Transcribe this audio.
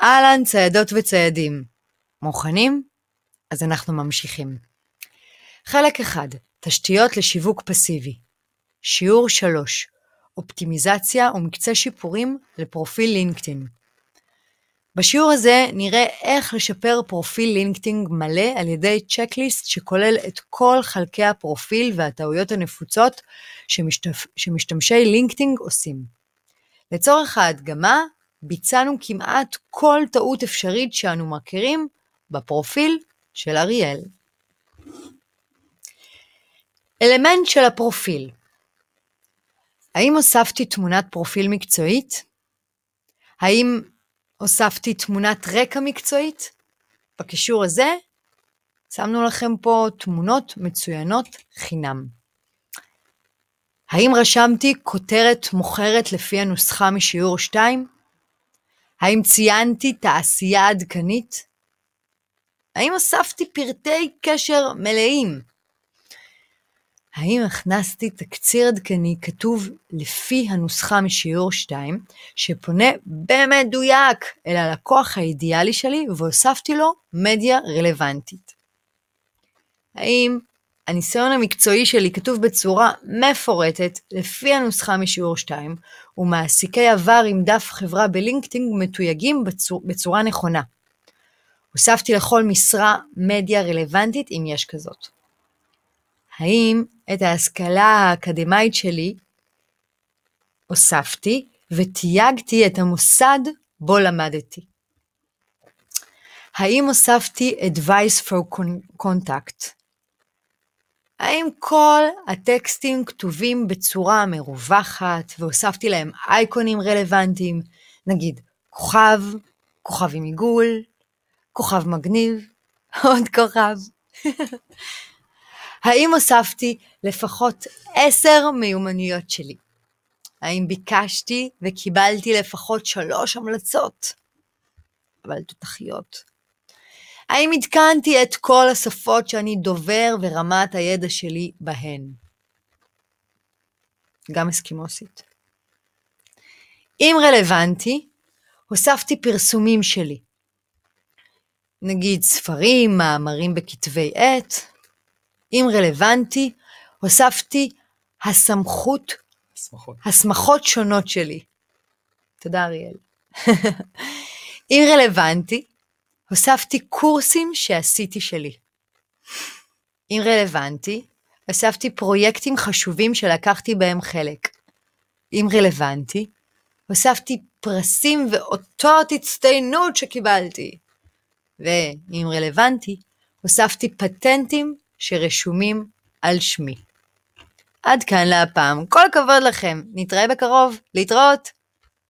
אהלן ציידות וציידים. מוכנים? אז אנחנו ממשיכים. חלק 1. תשתיות לשיווק פסיבי. שיעור 3. אופטימיזציה ומקצה שיפורים לפרופיל לינקדאין. בשיעור הזה נראה איך לשפר פרופיל לינקדאין מלא על ידי צ'קליסט שכולל את כל חלקי הפרופיל והטעויות הנפוצות שמשתמשי לינקדאין עושים. לצורך ההדגמה, ביצענו כמעט כל טעות אפשרית שאנו מכירים בפרופיל של אריאל. אלמנט של הפרופיל. האם הוספתי תמונת פרופיל מקצועית? האם הוספתי תמונת רקע מקצועית? בקישור הזה שמנו לכם פה תמונות מצוינות חינם. האם רשמתי כותרת מוכרת לפי הנוסחה משיעור 2? האם ציינתי תעשייה עדכנית? האם הוספתי פרטי קשר מלאים? האם הכנסתי תקציר עדכני כתוב לפי הנוסחה משיעור 2, שפונה במדויק אל הלקוח האידיאלי שלי והוספתי לו מדיה רלוונטית? האם הניסיון המקצועי שלי כתוב בצורה מפורטת לפי הנוסחה משיעור 2, ומעסיקי עבר עם דף חברה בלינקדאין מתויגים בצורה נכונה? הוספתי לכל משרה מדיה רלוונטית אם יש כזאת. האם את ההשכלה האקדמית שלי הוספתי ותייגתי את המוסד בו למדתי? האם הוספתי advice for contact? האם כל הטקסטים כתובים בצורה מרווחת והוספתי להם אייקונים רלוונטיים, נגיד כוכב, כוכב עם עיגול, כוכב מגניב, עוד כוכב? האם הוספתי לפחות 10 מיומנויות שלי? האם ביקשתי וקיבלתי לפחות 3 המלצות? אבל תותחיות. האם עדכנתי את כל השפות שאני דובר ורמת הידע שלי בהן? גם אסקימוסית. אם רלוונטי, הוספתי פרסומים שלי. נגיד ספרים, מאמרים בכתבי עת. אם רלוונטי, הוספתי הסמכות שונות שלי. תודה אריאל. אם רלוונטי, הוספתי קורסים שעשיתי שלי. אם רלוונטי, הוספתי פרויקטים חשובים שלקחתי בהם חלק. אם רלוונטי, הוספתי פרסים ואותות הצטיינות שקיבלתי. ואם רלוונטי, הוספתי פטנטים שרשומים על שמי. עד כאן להפעם. כל הכבוד לכם. נתראה בקרוב. להתראות.